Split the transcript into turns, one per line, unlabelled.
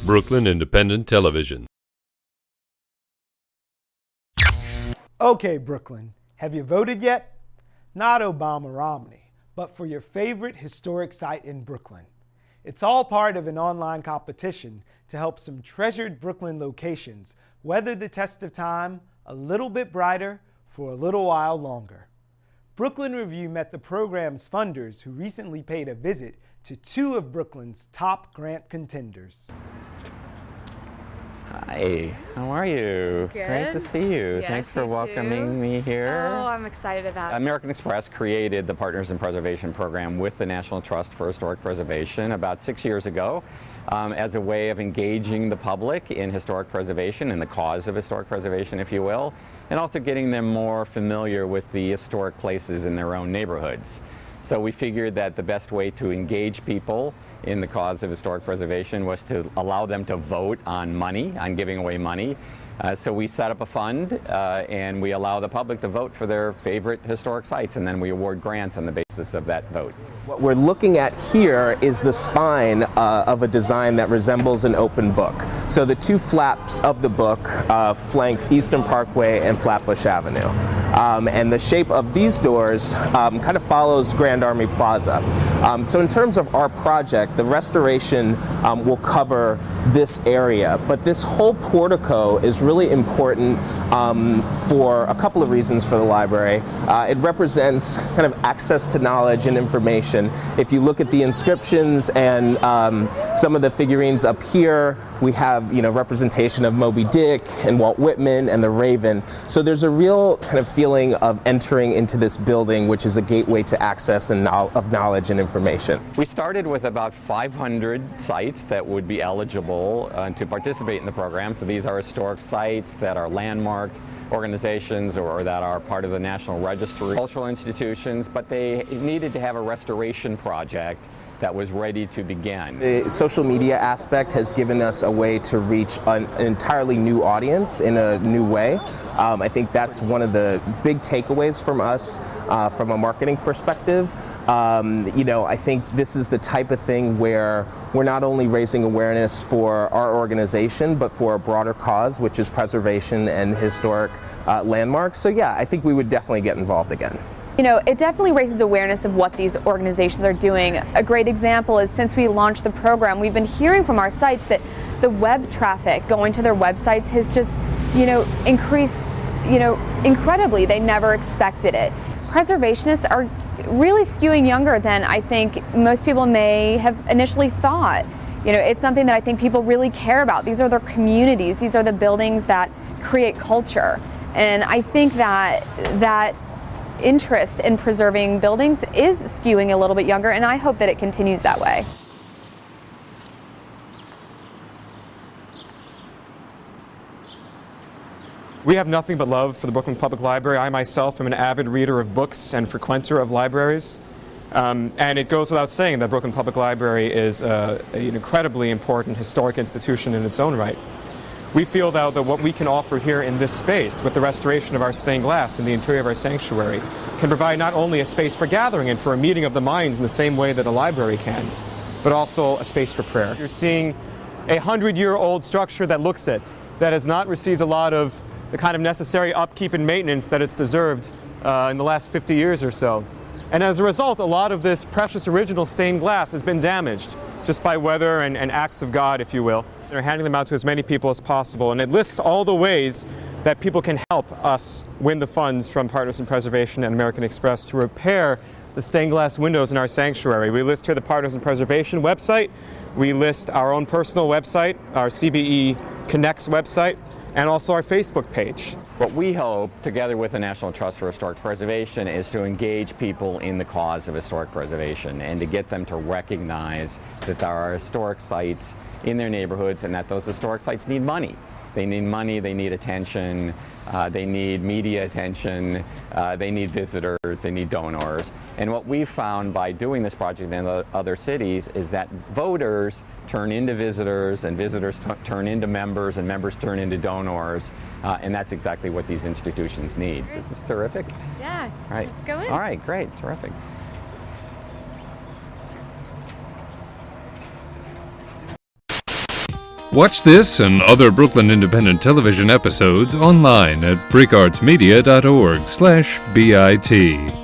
Brooklyn Independent Television.
Okay, Brooklyn, have you voted yet? Not Obama-Romney, but for your favorite historic site in Brooklyn. It's all part of an online competition to help some treasured Brooklyn locations weather the test of time a little bit brighter for a little while longer. Brooklyn Review met the program's funders who recently paid a visit to two of Brooklyn's top grant contenders.
Hi, how are you?
Good.
Great to see you.
Yes,
Thanks for
you
welcoming
too.
me here.
Oh, I'm excited about it.
American Express created the Partners in Preservation program with the National Trust for Historic Preservation about 6 years ago as a way of engaging the public in historic preservation and the cause of historic preservation, if you will, and also getting them more familiar with the historic places in their own neighborhoods. So we figured that the best way to engage people in the cause of historic preservation was to allow them to vote on money, on giving away money. So we set up a fund and we allow the public to vote for their favorite historic sites, and then we award grants on the basis of that vote.
What we're looking at here is the spine of a design that resembles an open book. So the two flaps of the book flank Eastern Parkway and Flatbush Avenue. And the shape of these doors kind of follows Grand Army Plaza. So in terms of our project, the restoration will cover this area, but this whole portico is really important for a couple of reasons for the library. It represents kind of access to knowledge and information. If you look at the inscriptions and some of the figurines up here, we have representation of Moby Dick and Walt Whitman and the Raven. So there's a real kind of feeling of entering into this building, which is a gateway to access and of knowledge and information.
We started with about 500 sites that would be eligible to participate in the program. So these are historic sites that are landmarked organizations or that are part of the National Registry, cultural institutions, but they needed to have a restoration project that was ready to begin.
The social media aspect has given us a way to reach an entirely new audience in a new way. I think that's one of the big takeaways from us from a marketing perspective. I think this is the type of thing where we're not only raising awareness for our organization, but for a broader cause, which is preservation and historic landmarks. So yeah, I think we would definitely get involved again.
It definitely raises awareness of what these organizations are doing. A great example is since we launched the program, we've been hearing from our sites that the web traffic going to their websites has just, increased, incredibly. They never expected it. Preservationists are really skewing younger than I think most people may have initially thought. It's something that I think people really care about. These are their communities. These are the buildings that create culture. And I think that interest in preserving buildings is skewing a little bit younger, and I hope that it continues that way.
We have nothing but love for the Brooklyn Public Library. I myself am an avid reader of books and frequenter of libraries. And it goes without saying that Brooklyn Public Library is an incredibly important historic institution in its own right. We feel, though, that what we can offer here in this space with the restoration of our stained glass in the interior of our sanctuary can provide not only a space for gathering and for a meeting of the minds in the same way that a library can, but also a space for prayer. You're seeing a 100-year-old structure that looks it, that has not received a lot of the kind of necessary upkeep and maintenance that it's deserved in the last 50 years or so. And as a result, a lot of this precious original stained glass has been damaged just by weather and acts of God, if you will. They're handing them out to as many people as possible, and it lists all the ways that people can help us win the funds from Partners in Preservation and American Express to repair the stained glass windows in our sanctuary. We list here the Partners in Preservation website. We list our own personal website, our CBE Connects website, and also our Facebook page.
What we hope, together with the National Trust for Historic Preservation, is to engage people in the cause of historic preservation and to get them to recognize that there are historic sites in their neighborhoods and that those historic sites need money. They need money, they need attention, they need media attention, they need visitors, they need donors. And what we've found by doing this project in other cities is that voters turn into visitors, and visitors turn into members, and members turn into donors, and that's exactly what these institutions need. This is terrific.
Yeah,
all right.
Let's go in.
All right, great, terrific.
Watch this and other Brooklyn Independent Television episodes online at breakartsmedia.org/BIT.